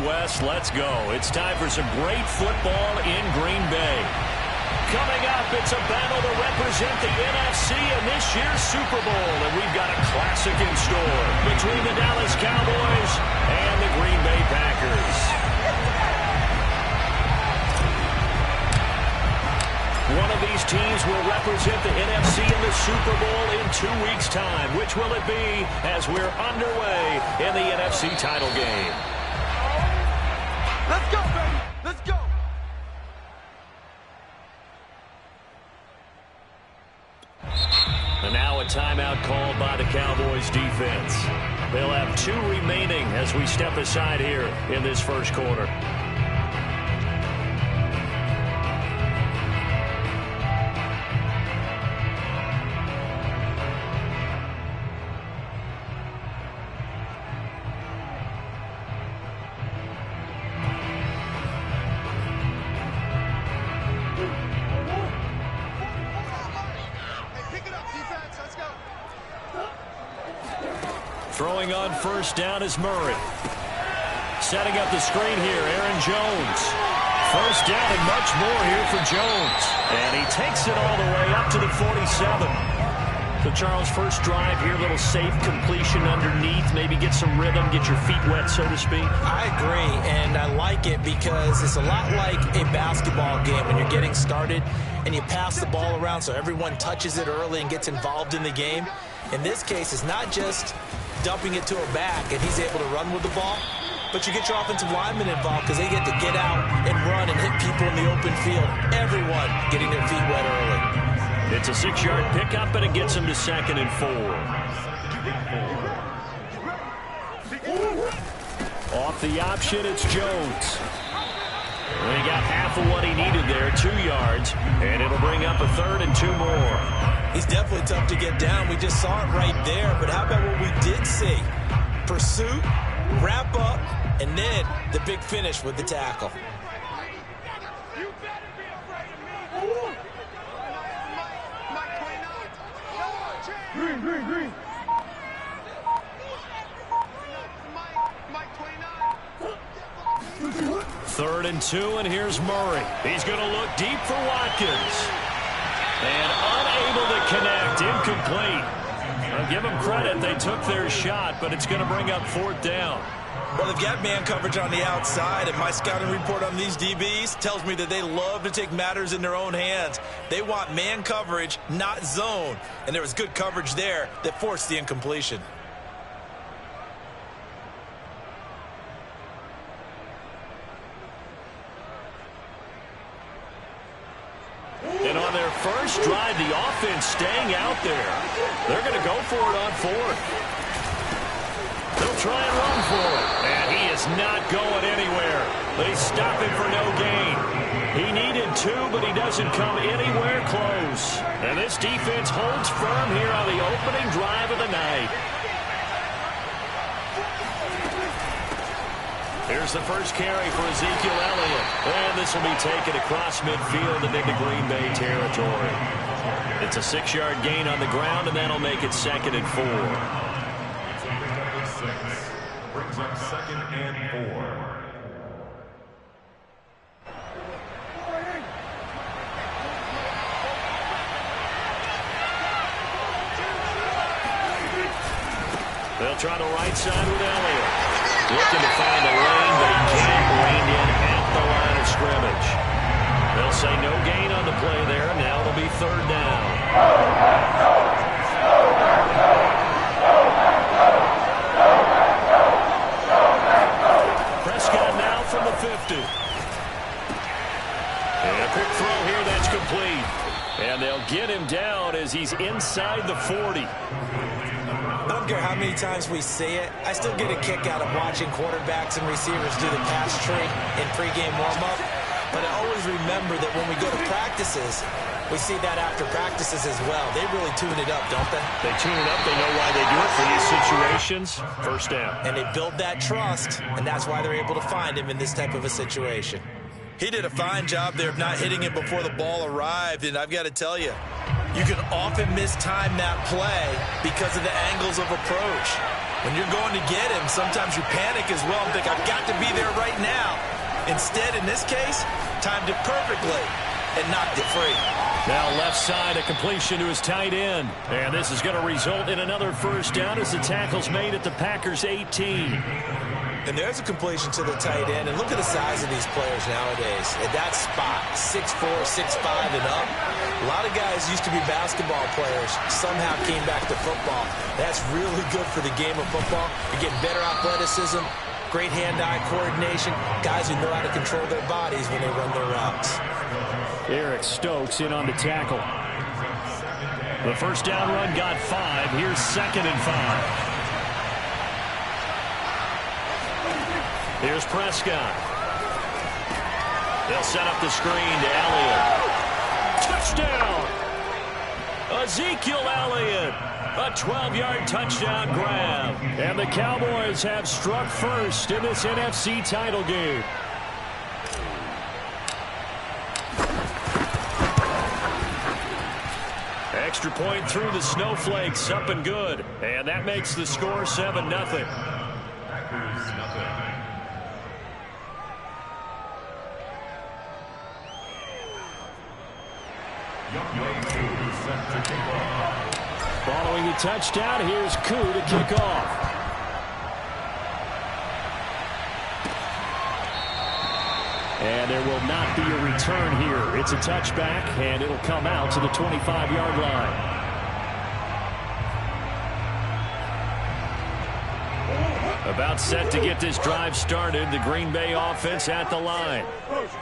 West, let's go. It's time for some great football in Green Bay. Coming up, it's a battle to represent the NFC in this year's Super Bowl. And we've got a classic in store between the Dallas Cowboys and the Green Bay Packers. One of these teams will represent the NFC in the Super Bowl in 2 weeks' time. Which will it be as we're underway in the NFC title game? Let's go, baby. Let's go. And now a timeout called by the Cowboys defense. They'll have 2 remaining as we step aside here in this first quarter. Throwing on first down is Murray. Setting up the screen here, Aaron Jones. First down and much more here for Jones. And he takes it all the way up to the 47. So, Charles, first drive here, little safe completion underneath. Maybe get some rhythm, get your feet wet, so to speak. I agree, and I like it because it's a lot like a basketball game when you're getting started and you pass the ball around so everyone touches it early and gets involved in the game. In this case, it's not just dumping it to a back and he's able to run with the ball, but you get your offensive linemen involved because they get to get out and run and hit people in the open field. Everyone getting their feet wet early. It's a 6-yard pickup, and it gets him to 2nd and 4. Off the option, it's Jones. And he got half of what he needed there, 2 yards, and it'll bring up a 3rd and 2 more. He's definitely tough to get down. We just saw it right there. But how about what we did see? Pursuit, wrap up, and then the big finish with the tackle. You better be afraid of me. Mike 29. Green, green. Mike 29. 3rd and 2, and here's Murray. He's going to look deep for Watkins. And unable to connect, incomplete. I'll give them credit, they took their shot, but it's going to bring up 4th down. Well, they've got man coverage on the outside, and my scouting report on these DBs tells me that they love to take matters in their own hands. They want man coverage, not zone. And there was good coverage there that forced the incompletion. And on their first drive, the offense staying out there. They're going to go for it on 4th. They'll try and run for it. And he is not going anywhere. They stop him for no gain. He needed 2, but he doesn't come anywhere close. And this defense holds firm here on the opening drive of the night. Here's the first carry for Ezekiel Elliott. And this will be taken across midfield and into Green Bay territory. It's a 6-yard gain on the ground, and that'll make it 2nd and 4. Brings up 2nd and 4. They'll try the right side with Elliott. Looking to find a lane, but he can't. Reined in at the line of scrimmage. They'll say no gain on the play there. Now it'll be 3rd down. Prescott now from the 50. And a quick throw here, that's complete. And they'll get him down as he's inside the 40. I don't care how many times we say it, I still get a kick out of watching quarterbacks and receivers do the pass tree in pregame warm-up. But I always remember that when we go to practices, we see that after practices as well. They really tune it up, don't they? They tune it up. They know why they do it for these situations. First down. And they build that trust, and that's why they're able to find him in this type of a situation. He did a fine job there of not hitting him before the ball arrived, and I've got to tell you, you can often mistime that play because of the angles of approach. When you're going to get him, sometimes you panic as well and think, I've got to be there right now. Instead, in this case, timed it perfectly and knocked it free. Now left side, a completion to his tight end. And this is going to result in another first down as the tackle's made at the Packers' 18. And there's a completion to the tight end. And look at the size of these players nowadays. At that spot, 6'4", 6'5", and up. A lot of guys used to be basketball players, somehow came back to football. That's really good for the game of football. You're getting better athleticism, great hand-eye coordination, guys who know how to control their bodies when they run their routes. Eric Stokes in on the tackle. The first down run got 5. Here's 2nd and 5. Here's Prescott. They'll set up the screen to Elliott. Touchdown! Ezekiel Elliott. A 12-yard touchdown grab. And the Cowboys have struck first in this NFC title game. Extra point through the snowflakes, up and good. And that makes the score 7-0. Following the touchdown, here's Koo to kick off. And there will not be a return here. It's a touchback, and it'll come out to the 25-yard line. About set to get this drive started, the Green Bay offense at the line.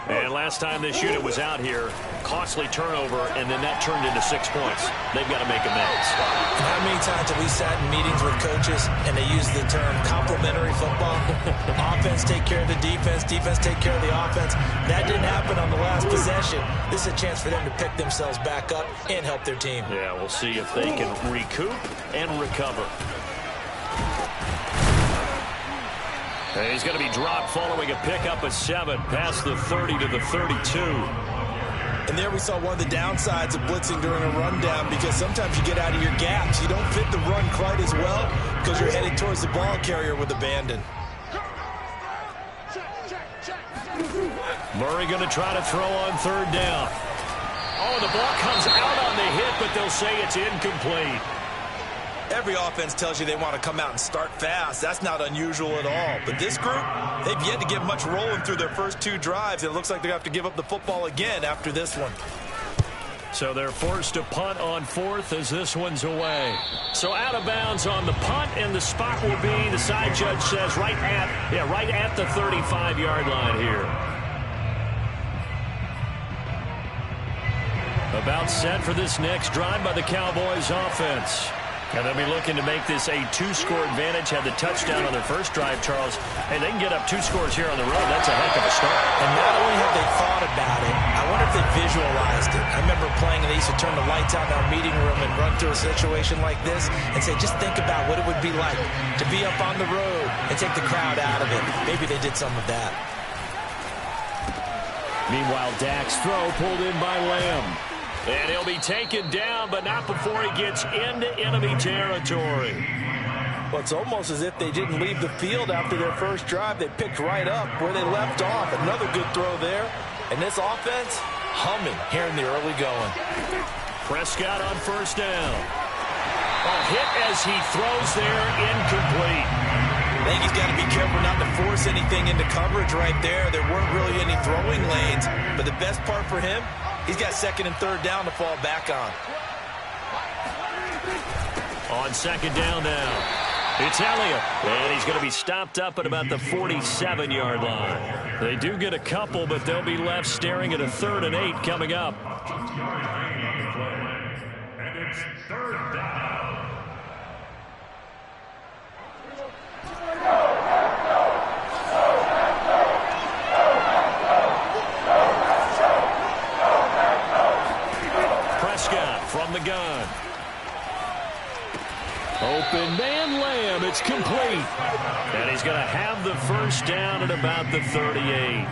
And last time this unit was out here, costly turnover, and then that turned into 6 points. They've got to make amends. How many times have we sat in meetings with coaches and they use the term complementary football? Offense take care of the defense, defense take care of the offense. That didn't happen on the last possession. This is a chance for them to pick themselves back up and help their team. Yeah, we'll see if they can recoup and recover. He's going to be dropped following a pickup of 7 past the 30 to the 32. And there we saw one of the downsides of blitzing during a rundown, because sometimes you get out of your gaps. You don't fit the run quite as well because you're headed towards the ball carrier with abandon. Murray going to try to throw on 3rd down. Oh, the ball comes out on the hit, but they'll say it's incomplete. Every offense tells you they want to come out and start fast. That's not unusual at all. But this group, they've yet to get much rolling through their first 2 drives. It looks like they're going to have to give up the football again after this one. So they're forced to punt on 4th as this one's away. So out of bounds on the punt, and the spot will be, the side judge says, right at the 35-yard line here. About set for this next drive by the Cowboys offense. And they'll be looking to make this a 2-score advantage. Had the touchdown on their first drive, Charles. Hey, they can get up 2 scores here on the road. That's a heck of a start. And not only have they thought about it, I wonder if they visualized it. I remember playing, and they used to turn the lights out in our meeting room and run through a situation like this and say, just think about what it would be like to be up on the road and take the crowd out of it. Maybe they did some of that. Meanwhile, Dak's throw pulled in by Lamb. And he'll be taken down, but not before he gets into enemy territory. Well, it's almost as if they didn't leave the field after their first drive. They picked right up where they left off. Another good throw there. And this offense, humming here in the early going. Prescott on 1st down. A hit as he throws there, incomplete. I think he's got to be careful not to force anything into coverage right there. There weren't really any throwing lanes. But the best part for him, he's got 2nd and 3rd down to fall back on. On 2nd down now, it's Elliott. And he's going to be stopped up at about the 47-yard line. They do get a couple, but they'll be left staring at a 3rd and 8 coming up. And it's 3rd down. From the gun. Open man, Lamb. It's complete. And he's going to have the first down at about the 38.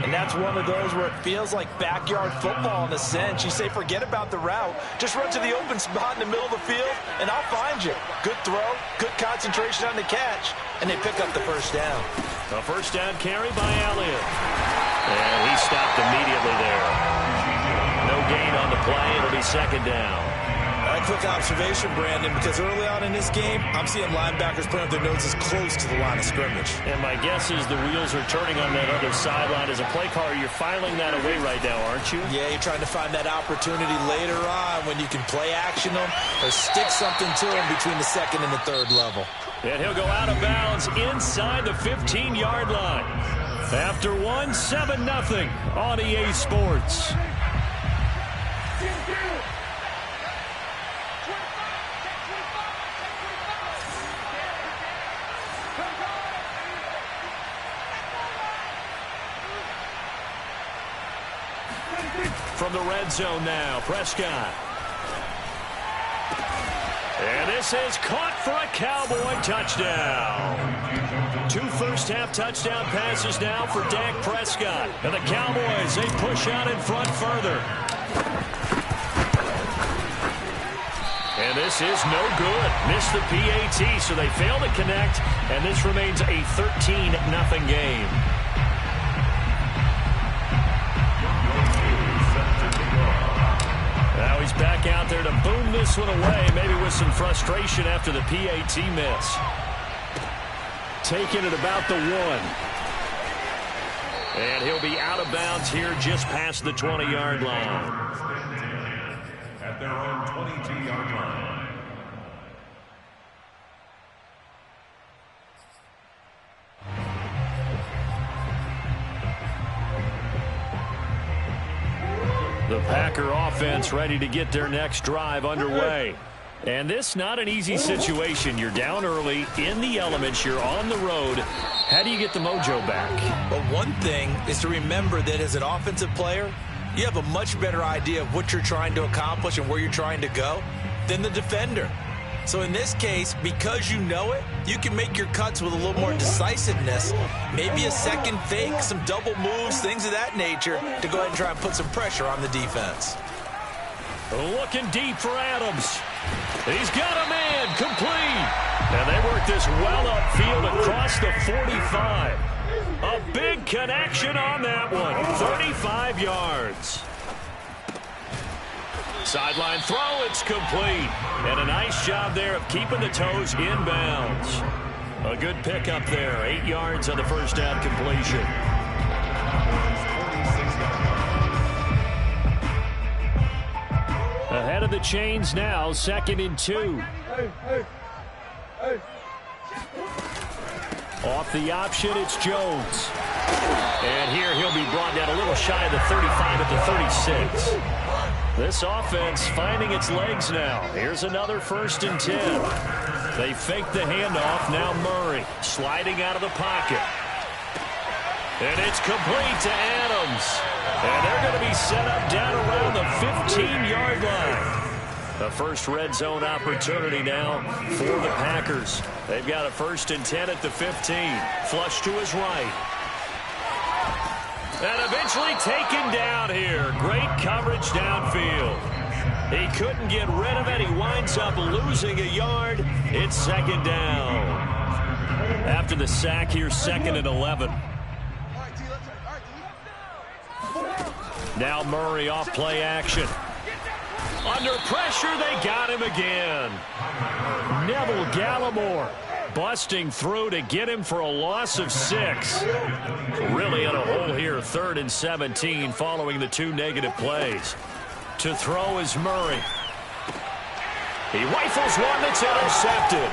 And that's one of those where it feels like backyard football in a sense. You say, forget about the route. Just run to the open spot in the middle of the field, and I'll find you. Good throw, good concentration on the catch, and they pick up the first down. A first down carry by Elliott. And he stopped immediately there. No gain on the play. It'll be second down. A quick observation, Brandon, because early on in this game, I'm seeing linebackers putting up their noses close to the line of scrimmage. And my guess is the wheels are turning on that other sideline. As a play caller, you're filing that away right now, aren't you? Yeah, you're trying to find that opportunity later on when you can play action them or stick something to them between the second and the third level. And he'll go out of bounds inside the 15-yard line. After one, 7-0 on EA Sports. From the red zone now, Prescott. And this is caught for a Cowboy touchdown. 2 first-half touchdown passes now for Dak Prescott. And the Cowboys, they push out in front further. And this is no good. Missed the PAT, so they fail to connect. And this remains a 13-0 game. Now he's back out there to boom this one away, maybe with some frustration after the PAT miss. Taking it about the 1. And he'll be out of bounds here just past the 20-yard line. At their own 22-yard line. The Packer offense ready to get their next drive underway. And this not an easy situation. You're down early, in the elements, you're on the road. How do you get the mojo back? Well, one thing is to remember that as an offensive player, you have a much better idea of what you're trying to accomplish and where you're trying to go than the defender. So in this case, because you know it, you can make your cuts with a little more decisiveness, maybe a second fake, some double moves, things of that nature, to go ahead and try and put some pressure on the defense. Looking deep for Adams. He's got a man, complete. And they work this well upfield across the 45. A big connection on that one, 35 yards. Sideline throw, it's complete. And a nice job there of keeping the toes inbounds. A good pickup there, 8 yards on the first down completion. Ahead of the chains now, 2nd and 2. Off the option, it's Jones. And here he'll be brought down a little shy of the 35 at the 36. This offense finding its legs now. Here's another 1st and 10. They fake the handoff. Now Murray sliding out of the pocket. And it's complete to Adams. And they're going to be set up down around the 15-yard line. The first red zone opportunity now for the Packers. They've got a 1st and 10 at the 15. Flush to his right. And eventually taken down here. Great coverage downfield. He couldn't get rid of it. He winds up losing a yard. It's 2nd down. After the sack, here's 2nd and 11. Now Murray off play action. Under pressure, they got him again. Neville Gallimore busting through to get him for a loss of 6. Really in a hole here, 3rd and 17 following the 2 negative plays. To throw is Murray. He rifles one that's intercepted.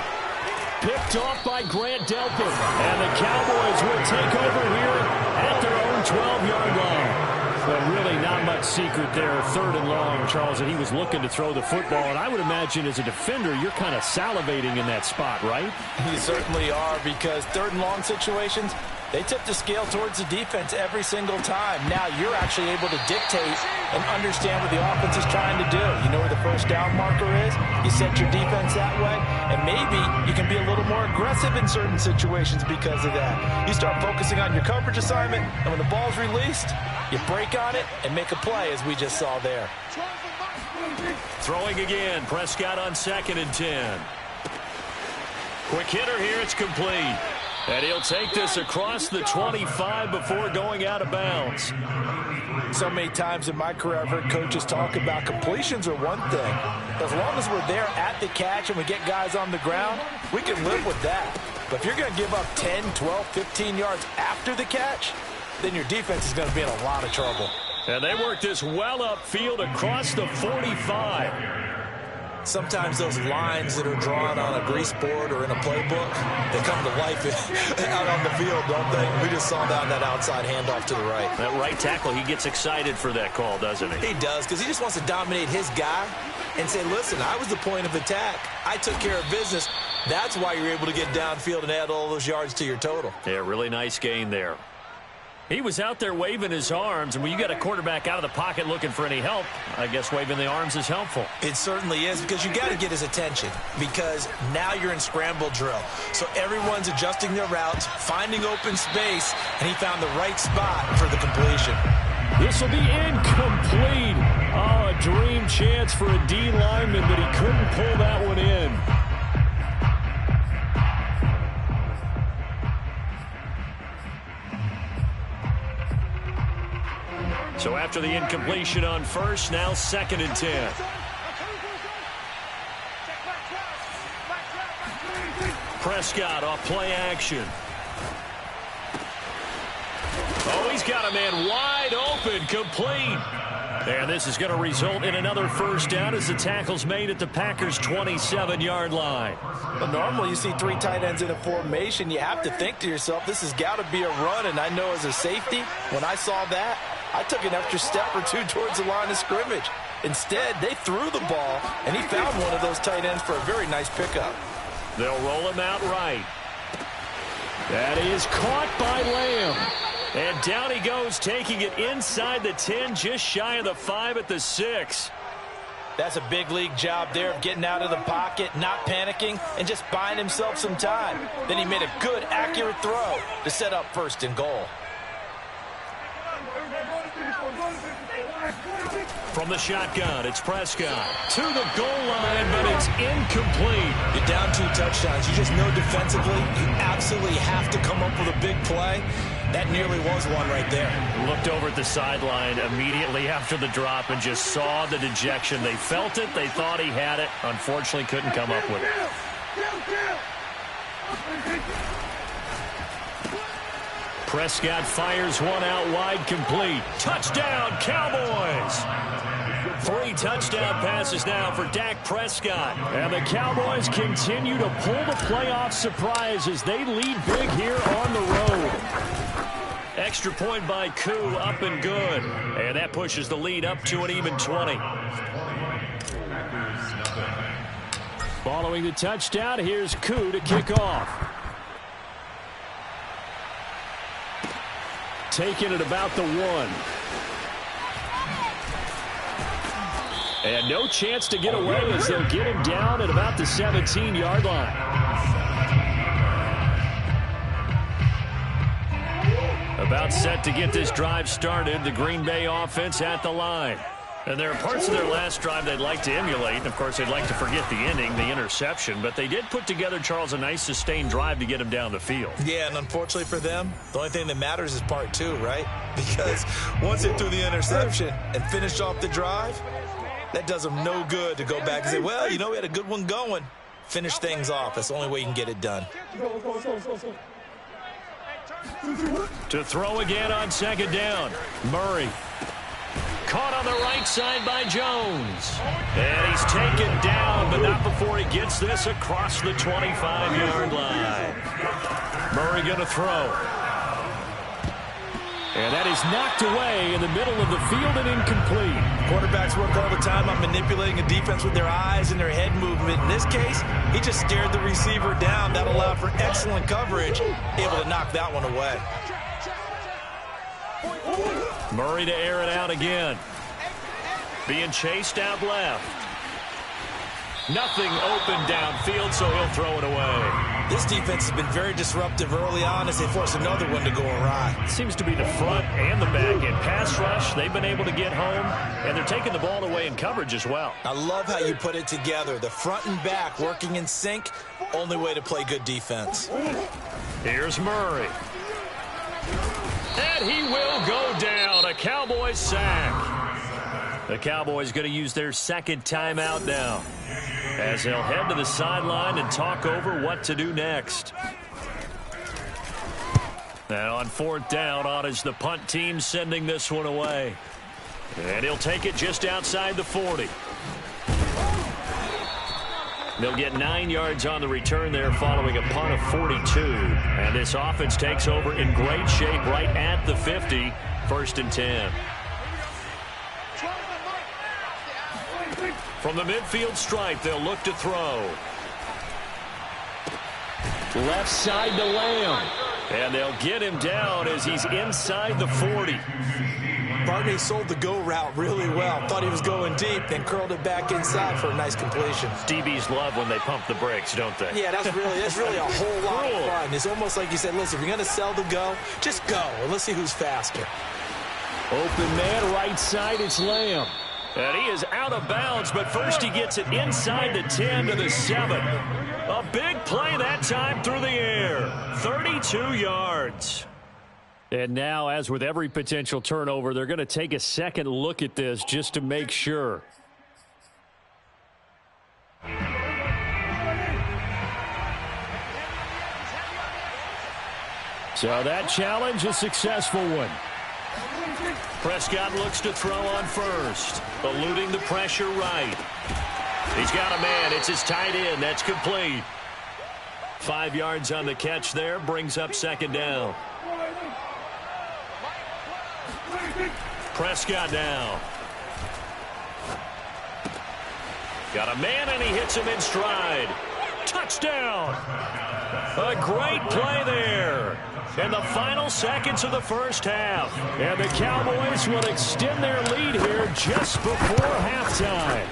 Picked off by Grant Delpit. And the Cowboys will take over here at their own 12-yard line. But really not much secret there, 3rd and long, Charles, that he was looking to throw the football. And I would imagine as a defender, you're kind of salivating in that spot, right? You certainly are, because 3rd and long situations, They tip the scale towards the defense every single time. Now you're actually able to dictate and understand what the offense is trying to do. You know where the first down marker is. You set your defense that way, and maybe you can be a little more aggressive in certain situations because of that. You start focusing on your coverage assignment, and when the ball's released, you break on it and make a play, as we just saw there. Throwing again. Prescott on 2nd and 10. Quick hitter here. It's complete. And he'll take this across the 25 before going out of bounds. So many times in my career, I've heard coaches talk about completions are one thing. As long as we're there at the catch and we get guys on the ground, we can live with that. But if you're going to give up 10, 12, 15 yards after the catch, then your defense is going to be in a lot of trouble. And they work this well upfield across the 45. Sometimes those lines that are drawn on a grease board or in a playbook, they come to life out on the field, don't they? We just saw that outside handoff to the right. That right tackle, he gets excited for that call, doesn't he? He does, because he just wants to dominate his guy and say, listen, I was the point of attack. I took care of business. That's why you're able to get downfield and add all those yards to your total. Yeah, really nice gain there. He was out there waving his arms, and when you got a quarterback out of the pocket looking for any help, I guess waving the arms is helpful. It certainly is, because you got to get his attention, because now you're in scramble drill. So everyone's adjusting their routes, finding open space, and he found the right spot for the completion. This will be incomplete. Oh, a dream chance for a D lineman, but he couldn't pull that one in. So after the incompletion on first, now 2nd and 10. Prescott off play action. Oh, he's got a man wide open, complete. And this is going to result in another first down as the tackle's made at the Packers' 27-yard line. But normally you see 3 tight ends in a formation. You have to think to yourself, this has got to be a run. And I know as a safety, when I saw that, I took an extra step or two towards the line of scrimmage. Instead, they threw the ball, and he found one of those tight ends for a very nice pickup. They'll roll him out right. That is caught by Lamb. And down he goes, taking it inside the 10, just shy of the 5 at the 6. That's a big league job there of getting out of the pocket, not panicking, and just buying himself some time. Then he made a good, accurate throw to set up 1st and goal. From the shotgun, it's Prescott to the goal line, but it's incomplete. You're down 2 touchdowns. You just know defensively you absolutely have to come up with a big play. That nearly was one right there. Looked over at the sideline immediately after the drop and just saw the dejection. They felt it. They thought he had it. Unfortunately, couldn't come up with it. Prescott fires one out wide, complete. Touchdown, Cowboys! 3 touchdown passes now for Dak Prescott. And the Cowboys continue to pull the playoff surprise as they lead big here on the road. Extra point by Koo, up and good. And that pushes the lead up to an even 20. Following the touchdown, here's Koo to kick off. Taking it about the 1. And no chance to get away as they'll get him down at about the 17-yard line. About set to get this drive started, the Green Bay offense at the line. And there are parts of their last drive they'd like to emulate. Of course, they'd like to forget the ending, the interception. But they did put together, Charles, a nice sustained drive to get him down the field. Yeah, and unfortunately for them, the only thing that matters is part 2, right? Because once they threw the interception and finished off the drive, that does them no good to go back and say, well, you know, we had a good one going. Finish things off. That's the only way you can get it done. To throw again on 2nd down. Murray. Caught on the right side by Jones. And he's taken down, but not before he gets this across the 25-yard line. Murray going to throw. And that is knocked away in the middle of the field and incomplete. Quarterbacks work all the time on manipulating a defense with their eyes and their head movement. In this case, he just stared the receiver down. That allowed for excellent coverage, able to knock that one away. Murray to air it out again. Being chased out left. Nothing open downfield, so he'll throw it away. This defense has been very disruptive early on as they force another one to go awry. Seems to be the front and the back end. Pass rush, they've been able to get home, and they're taking the ball away in coverage as well. I love how you put it together. The front and back working in sync, only way to play good defense. Here's Murray. And he will go down. A Cowboys sack. The Cowboys going to use their second timeout now, as they'll head to the sideline and talk over what to do next. And on fourth down, on is the punt team sending this one away. And he'll take it just outside the 40. They'll get 9 yards on the return there following a punt of 42. And this offense takes over in great shape right at the 50, 1st and 10. From the midfield stripe, they'll look to throw. Left side to Lamb. And they'll get him down as he's inside the 40. Barney sold the go route really well. Thought he was going deep, then curled it back inside for a nice completion. DBs love when they pump the brakes, don't they? Yeah, that's really a whole lot of fun. It's almost like you said, listen, if you're going to sell the go, just go, and let's see who's faster. Open man, right side, it's Lamb. And he is out of bounds, but first he gets it inside the 10 to the 7. A big play that time through the air. 32 yards. And now, as with every potential turnover, they're going to take a second look at this just to make sure. So that challenge, a successful one. Prescott looks to throw on first, eluding the pressure right. He's got a man. It's his tight end. That's complete. 5 yards on the catch there, brings up second down. Prescott now. Got a man, and he hits him in stride. Touchdown. A great play there. In the final seconds of the first half. And the Cowboys will extend their lead here just before halftime.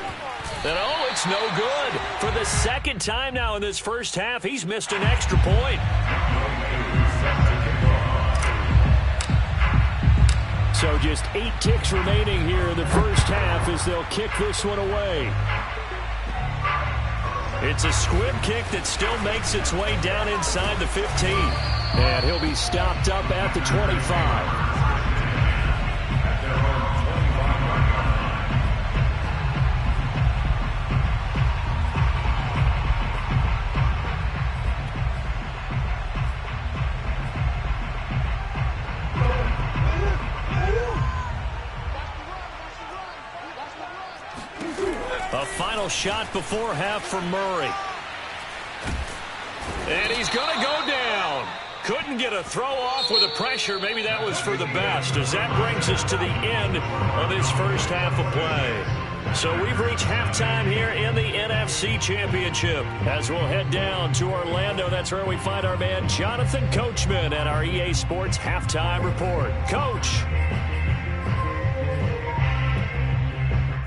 And oh, it's no good. For the second time now in this first half, he's missed an extra point. So just 8 ticks remaining here in the first half as they'll kick this one away. It's a squib kick that still makes its way down inside the 15. And he'll be stopped up at the 25. A final shot before half for Murray. And he's going to go down. Couldn't get a throw off with the pressure. Maybe that was for the best, as that brings us to the end of this first half of play. So we've reached halftime here in the NFC Championship. As we'll head down to Orlando, that's where we find our man Jonathan Coachman at our EA Sports Halftime Report. Coach.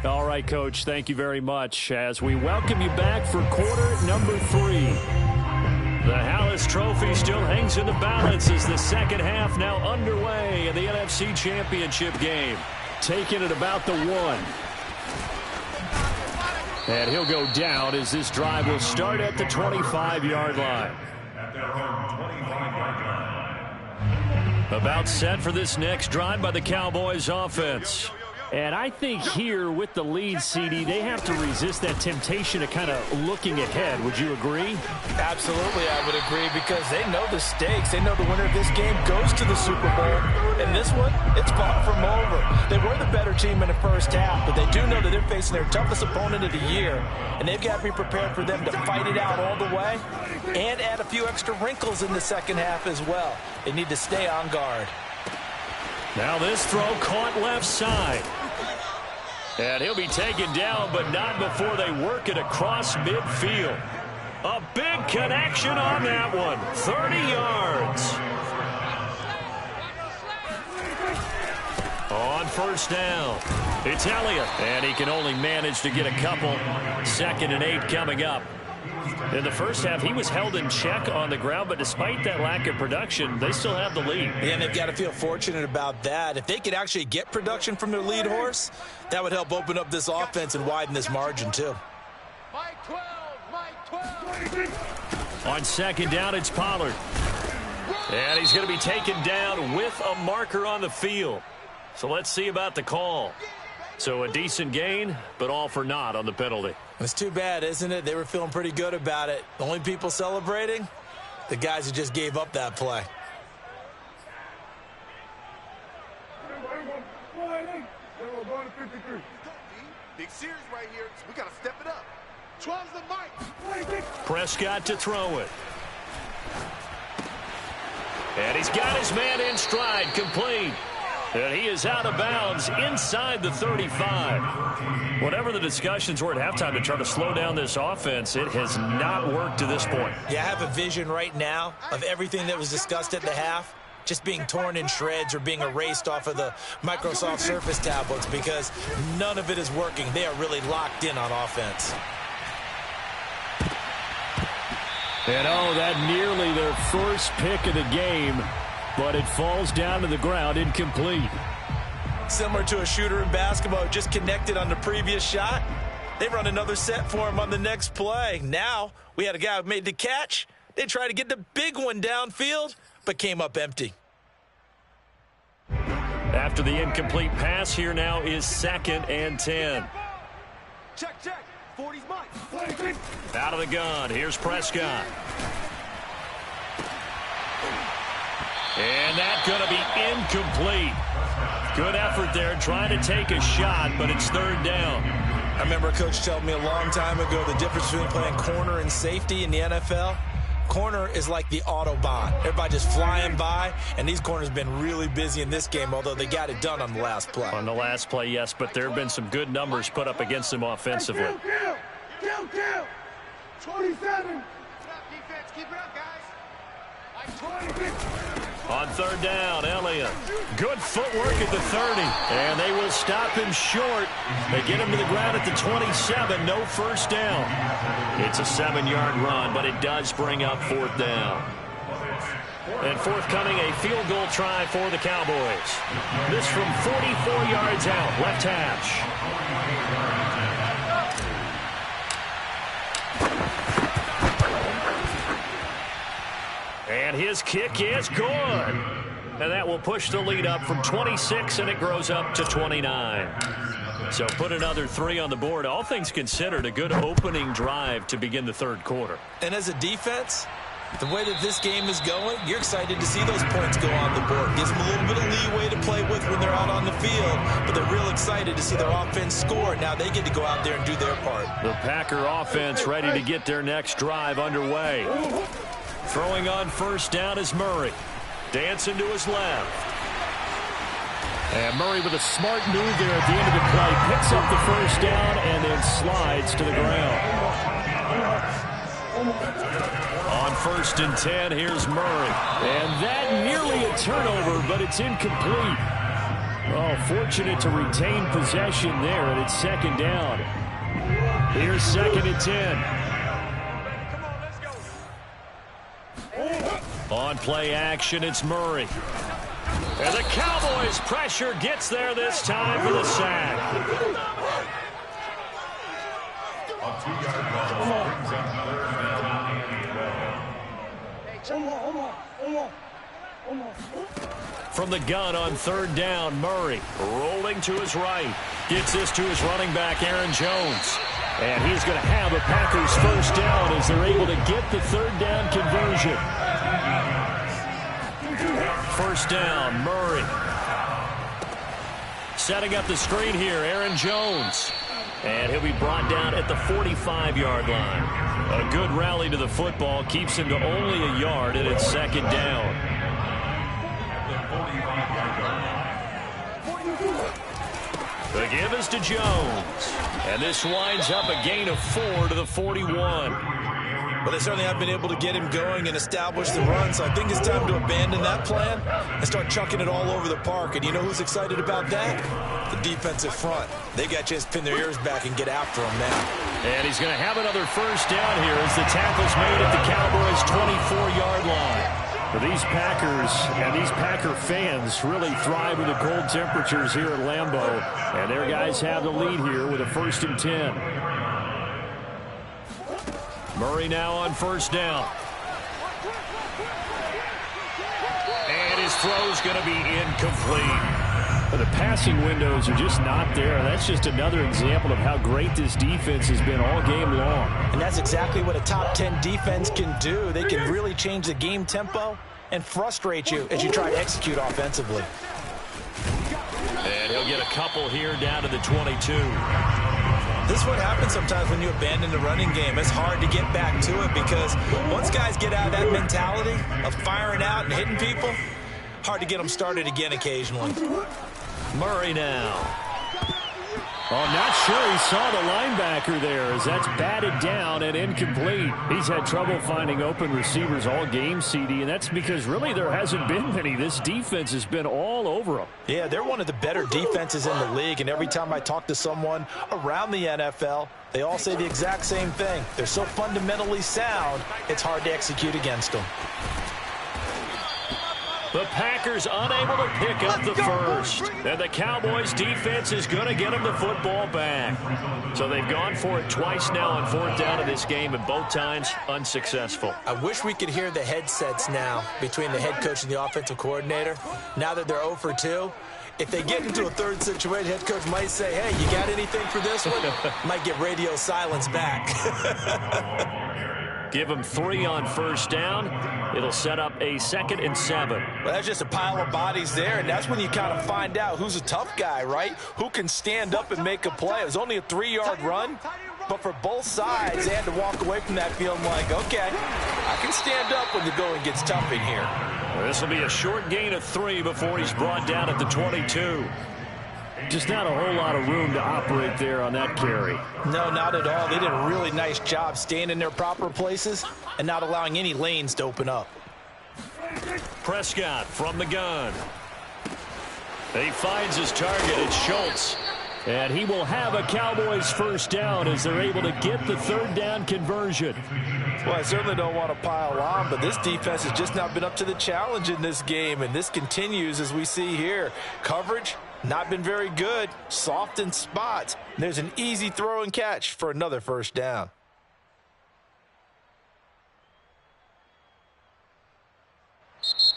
All right, Coach, thank you very much as we welcome you back for quarter number 3. The Hallis Trophy still hangs in the balance as the second half now underway in the NFC Championship game. Taking it about the 1. And he'll go down as this drive will start at the 25-yard line. At their own 25-yard line. About set for this next drive by the Cowboys offense. And I think here with the lead, CD, they have to resist that temptation of kind of looking ahead. Would you agree? Absolutely, I would agree, because they know the stakes. They know the winner of this game goes to the Super Bowl. And this one, it's far from over. They were the better team in the first half, but they do know that they're facing their toughest opponent of the year. And they've got to be prepared for them to fight it out all the way and add a few extra wrinkles in the second half as well. They need to stay on guard. Now this throw caught left side. And he'll be taken down, but not before they work it across midfield. A big connection on that one. 30 yards. On first down, it's Elliott. And he can only manage to get a couple. 2nd and 8 coming up. In the first half, he was held in check on the ground, but despite that lack of production, they still have the lead. Yeah, and they've got to feel fortunate about that. If they could actually get production from their lead horse, that would help open up this offense and widen this margin, too. Mike 12, Mike 12. On 2nd down, it's Pollard. And he's going to be taken down with a marker on the field. So let's see about the call. So a decent gain, but all for naught on the penalty. It's too bad, isn't it? They were feeling pretty good about it. The only people celebrating, the guys who just gave up that play. Big series right here. We got to step it up. 12's the mic. Prescott to throw it. And he's got his man in stride, complete. And he is out of bounds inside the 35. Whatever the discussions were at halftime to try to slow down this offense, it has not worked to this point. Yeah, I have a vision right now of everything that was discussed at the half just being torn in shreds or being erased off of the Microsoft Surface tablets because none of it is working. They are really locked in on offense. And oh, that nearly their first pick of the game, but it falls down to the ground incomplete. Similar to a shooter in basketball who just connected on the previous shot. They run another set for him on the next play. Now we had a guy who made the catch. They tried to get the big one downfield, but came up empty. After the incomplete pass, here now is 2nd and 10. Check. 40's mine. Out of the gun, here's Prescott. And that's going to be incomplete. Good effort there, trying to take a shot, but it's 3rd down. I remember a coach telling me a long time ago the difference between playing corner and safety in the NFL. Corner is like the Autobahn. Everybody just flying by, and these corners have been really busy in this game, although they got it done on the last play. On the last play, yes, but there have been some good numbers put up against them offensively. Kill. 27. Defense, keep it up, guys. On 3rd down, Elliott. Good footwork at the 30. And they will stop him short. They get him to the ground at the 27. No first down. It's a 7-yard run, but it does bring up 4th down. And forthcoming, a field goal try for the Cowboys. This from 44 yards out, left hash. And his kick is good. And that will push the lead up from 26, and it grows up to 29. So put another 3 on the board. All things considered, a good opening drive to begin the 3rd quarter. And as a defense, the way that this game is going, you're excited to see those points go on the board. Gives them a little bit of leeway to play with when they're out on the field, but they're real excited to see their offense score. Now they get to go out there and do their part. The Packer offense ready to get their next drive underway. Throwing on first down is Murray. Dancing to his left. And Murray with a smart move there at the end of the play. Picks up the first down and then slides to the ground. On 1st and 10, here's Murray. And that nearly a turnover, but it's incomplete. Oh, fortunate to retain possession there, and it's 2nd down. Here's 2nd and 10. On play action, it's Murray. And the Cowboys' pressure gets there this time for the sack. From the gun on 3rd down, Murray rolling to his right. Gets this to his running back, Aaron Jones. And he's going to have a Packers first down as they're able to get the 3rd down conversion. First down, Murray. Setting up the screen here, Aaron Jones. And he'll be brought down at the 45-yard line. A good rally to the football keeps him to only a yard, and it's 2nd down. The give is to Jones. And this winds up a gain of 4 to the 41. Well, they certainly have been able to get him going and establish the run, so I think it's time to abandon that plan and start chucking it all over the park. And you know who's excited about that? The defensive front. They got a chance to pin their ears back and get after him now. And he's going to have another first down here as the tackle's made at the Cowboys' 24-yard line. For these Packers and these Packer fans really thrive in the cold temperatures here at Lambeau. And their guys have the lead here with a 1st and 10. Murray now on first down. And his throw's going to be incomplete. But the passing windows are just not there. That's just another example of how great this defense has been all game long. And that's exactly what a top 10 defense can do. They can really change the game tempo and frustrate you as you try to execute offensively. And he'll get a couple here down to the 22. This is what happens sometimes when you abandon the running game. It's hard to get back to it because once guys get out of that mentality of firing out and hitting people, hard to get them started again occasionally. Murray now. Oh, not sure he saw the linebacker there as that's batted down and incomplete. He's had trouble finding open receivers all game, CD, and that's because really there hasn't been many. This defense has been all over them. Yeah, they're one of the better defenses in the league, and every time I talk to someone around the NFL, they all say the exact same thing. They're so fundamentally sound, it's hard to execute against them. The Packers unable to pick up the first. And the Cowboys defense is going to get them the football back. So they've gone for it twice now on 4th down in this game, and both times unsuccessful. I wish we could hear the headsets now between the head coach and the offensive coordinator. Now that they're 0 for 2, if they get into a third situation, head coach might say, hey, you got anything for this one? Might get radio silence back. Give them 3 on first down. It'll set up a 2nd and 7. Well, that's just a pile of bodies there, and that's when you kind of find out who's a tough guy, right? Who can stand up and make a play. It was only a 3-yard run, but for both sides, they had to walk away from that feeling like, okay, I can stand up when the going gets tough in here. This will be a short gain of 3 before he's brought down at the 22. Just not a whole lot of room to operate there on that carry. No, not at all. They did a really nice job staying in their proper places and not allowing any lanes to open up. Prescott from the gun. He finds his target. It's Schultz. And he will have a Cowboys first down as they're able to get the 3rd down conversion. Well, I certainly don't want to pile on, but this defense has just not been up to the challenge in this game, and this continues as we see here. Coverage, not been very good. Soft in spots. There's an easy throw and catch for another first down.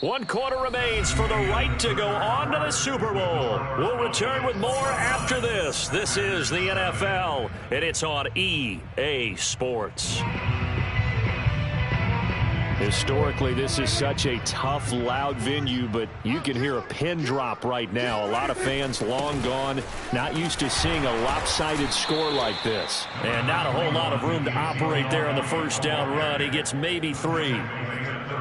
One quarter remains for the right to go on to the Super Bowl. We'll return with more after this. This is the NFL, and it's on EA Sports. Historically, this is such a tough, loud venue, but you can hear a pin drop right now. A lot of fans long gone, not used to seeing a lopsided score like this. And not a whole lot of room to operate there on the first down run. He gets maybe 3.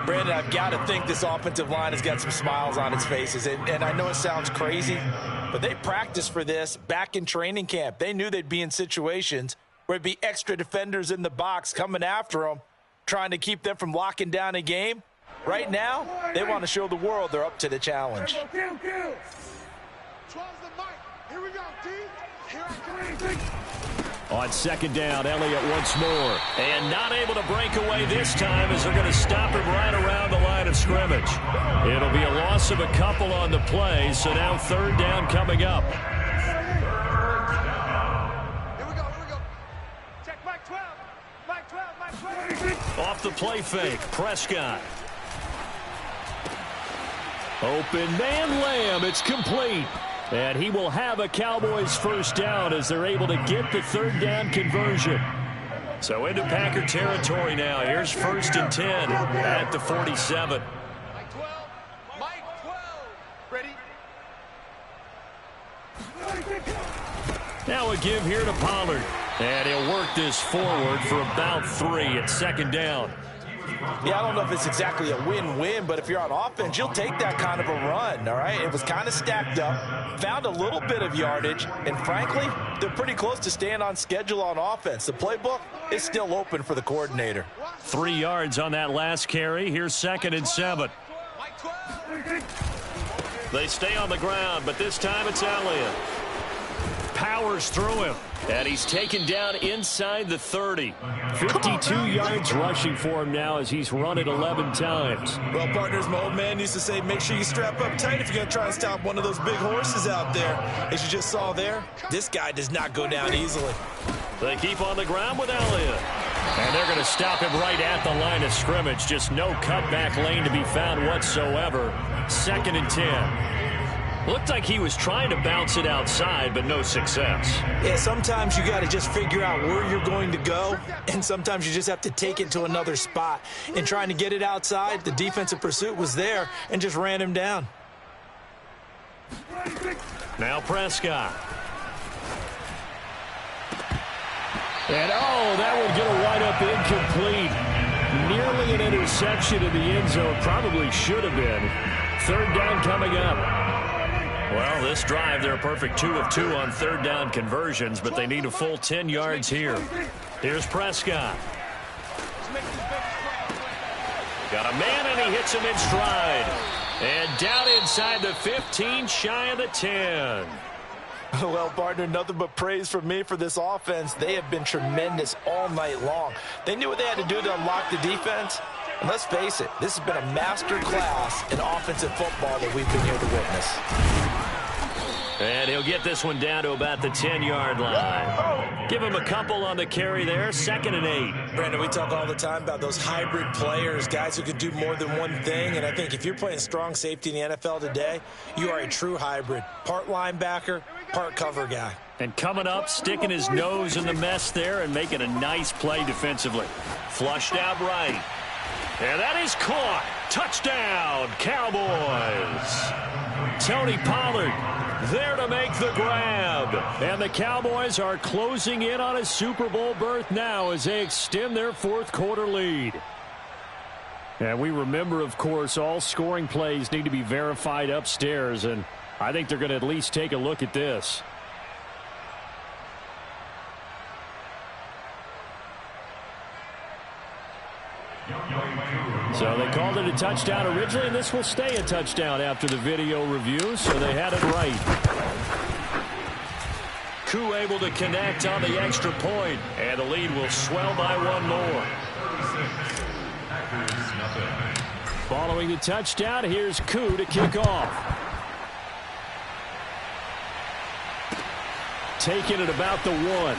Brandon, I've got to think this offensive line has got some smiles on its faces. And I know it sounds crazy, but they practiced for this back in training camp. They knew they'd be in situations where there'd be extra defenders in the box coming after them, trying to keep them from locking down a game. Right now, they want to show the world they're up to the challenge. On 2nd down, Elliott once more. And not able to break away this time as they're going to stop him right around the line of scrimmage. It'll be a loss of a couple on the play, so now 3rd down coming up. Here we go. Check Mike 12. Mike 12. Off the play fake, Prescott. Open man Lamb, it's complete. And he will have a Cowboys first down as they're able to get the 3rd down conversion. So into Packer territory now. Here's 1st and 10 at the 47. Mike 12. Mike 12. Ready? Now a give here to Pollard. And he'll work this forward for about 3 at 2nd down. Yeah, I don't know if it's exactly a win-win, but if you're on offense, you'll take that kind of a run, all right? It was kind of stacked up, found a little bit of yardage, and frankly, they're pretty close to staying on schedule on offense. The playbook is still open for the coordinator. 3 yards on that last carry. Here's 2nd and 7. They stay on the ground, but this time it's Elliott. Powers through him, and he's taken down inside the 30. 52 yards rushing for him now as he's run it 11 times. Well, partners, my old man used to say, make sure you strap up tight if you're going to try and stop one of those big horses out there. As you just saw there, this guy does not go down easily. They keep on the ground with Elliott. And they're going to stop him right at the line of scrimmage. Just no cutback lane to be found whatsoever. 2nd and 10. Looked like he was trying to bounce it outside, but no success. Yeah, sometimes you got to just figure out where you're going to go, and sometimes you just have to take it to another spot. And trying to get it outside, the defensive pursuit was there and just ran him down. Now Prescott. And, that would get a wide-up incomplete. Nearly an interception in the end zone. Probably should have been. 3rd down coming up. Well, this drive, they're a perfect 2 of 2 on 3rd down conversions, but they need a full 10 yards here. Here's Prescott. Got a man, and he hits him in stride. And down inside the 15, shy of the 10. Well, partner, nothing but praise from me for this offense. They have been tremendous all night long. They knew what they had to do to unlock the defense. And let's face it, this has been a master class in offensive football that we've been here to witness. And he'll get this one down to about the 10-yard line. Give him a couple on the carry there. 2nd and 8. Brandon, we talk all the time about those hybrid players, guys who can do more than one thing. And I think if you're playing strong safety in the NFL today, you are a true hybrid. Part linebacker, part cover guy. And coming up, sticking his nose in the mess there and making a nice play defensively. Flushed out right. And that is caught. Touchdown, Cowboys. Tony Pollard there to make the grab. And the Cowboys are closing in on a Super Bowl berth now as they extend their 4th quarter lead. And we remember, of course, all scoring plays need to be verified upstairs, and I think they're going to at least take a look at this. So they called it a touchdown originally, and this will stay a touchdown after the video review, so they had it right. Koo able to connect on the extra point, and the lead will swell by 1 more. Following the touchdown, here's Koo to kick off. Taking it about the 1.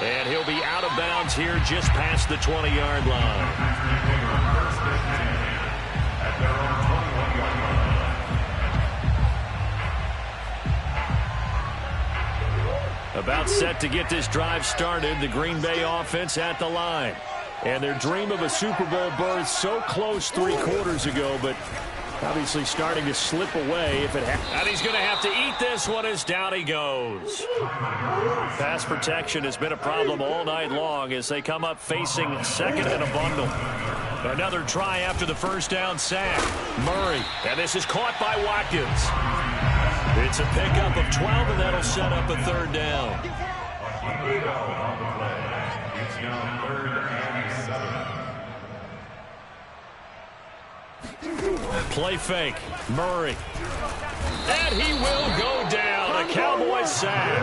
And he'll be out of bounds here just past the 20-yard line. About set to get this drive started, the Green Bay offense at the line. And their dream of a Super Bowl berth so close 3 quarters ago, but obviously starting to slip away if it happens. And he's going to have to eat this one as down he goes. Pass protection has been a problem all night long as they come up facing 2nd and a bundle. Another try after the 1st down sack. Murray, and this is caught by Watkins. It's a pickup of 12, and that'll set up a 3rd down. It's now 3rd and 7. Play fake. Murray. And he will go down. A Cowboys sack.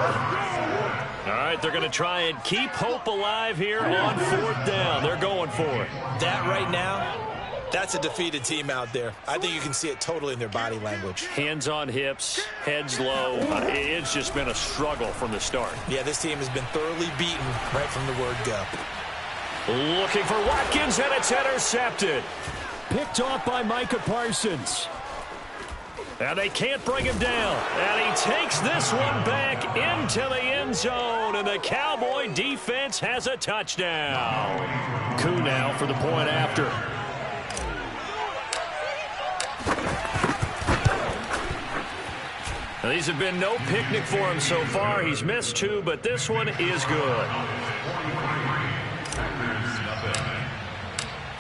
All right, they're going to try and keep hope alive here on 4th down. They're going for it. That right now, that's a defeated team out there. I think you can see it totally in their body language. Hands on hips, heads low. It's just been a struggle from the start. Yeah, this team has been thoroughly beaten right from the word go. Looking for Watkins, and it's intercepted. Picked off by Micah Parsons. And they can't bring him down. And he takes this one back into the end zone. And the Cowboy defense has a touchdown. Koo now for the point after. Now, these have been no picnic for him so far. He's missed 2, but this one is good.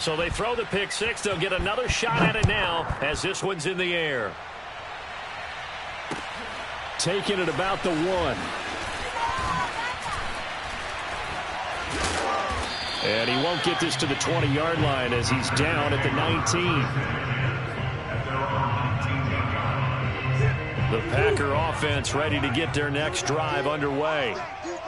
So they throw the pick six. They'll get another shot at it now as this one's in the air. Taking it about the 1. And he won't get this to the 20-yard line as he's down at the 19. The Packer offense ready to get their next drive underway.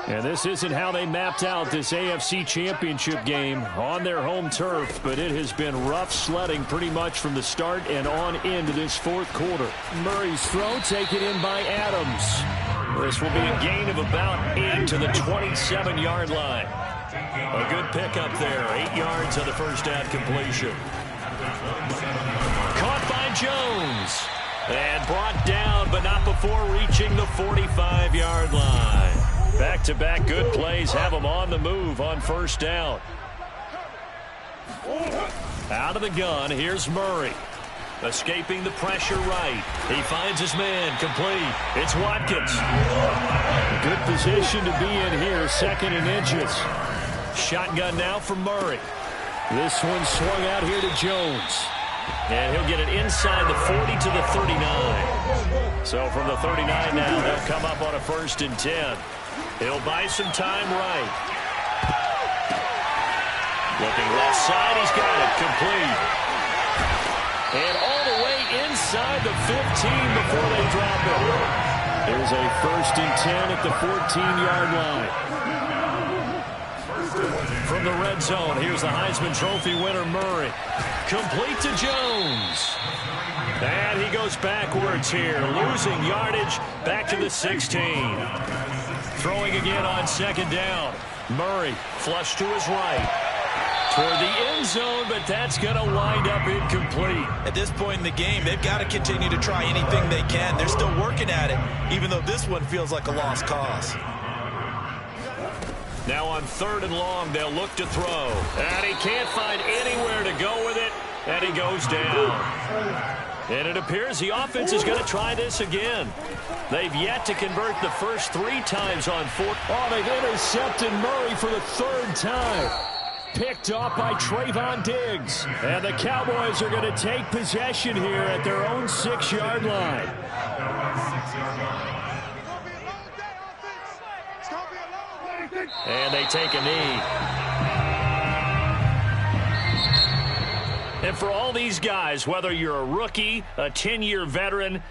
And this isn't how they mapped out this AFC Championship game on their home turf, but it has been rough sledding pretty much from the start and on into this fourth quarter. Murray's throw taken in by Adams. This will be a gain of about 8 to the 27-yard line. A good pickup there. 8 yards on the first down completion. Caught by Jones. And brought down, but not before reaching the 45-yard line. Back-to-back good plays have him on the move on first down. Out of the gun, here's Murray. Escaping the pressure right. He finds his man, complete. It's Watkins. Good position to be in here, 2nd and inches. Shotgun now for Murray. This one swung out here to Jones. And he'll get it inside the 40 to the 39. So from the 39 now, they'll come up on a 1st and 10. He'll buy some time right. Looking left side, he's got it, complete. And all the way inside the 15 before they drop it. There's a 1st and 10 at the 14-yard line. From the red zone, here's the Heisman Trophy winner, Murray. Complete to Jones. And he goes backwards here, losing yardage back to the 16. Throwing again on 2nd down. Murray flush to his right. Toward the end zone, but that's going to wind up incomplete. At this point in the game, they've got to continue to try anything they can. They're still working at it, even though this one feels like a lost cause. Now on 3rd and long, they'll look to throw. And he can't find anywhere to go with it, and he goes down. And it appears the offense is going to try this again. They've yet to convert the first 3 times on 4th. Oh, they've intercepted Murray for the 3rd time. Picked off by Trayvon Diggs. And the Cowboys are going to take possession here at their own 6-yard line. And they take a knee. And for all these guys, whether you're a rookie, a 10-year veteran,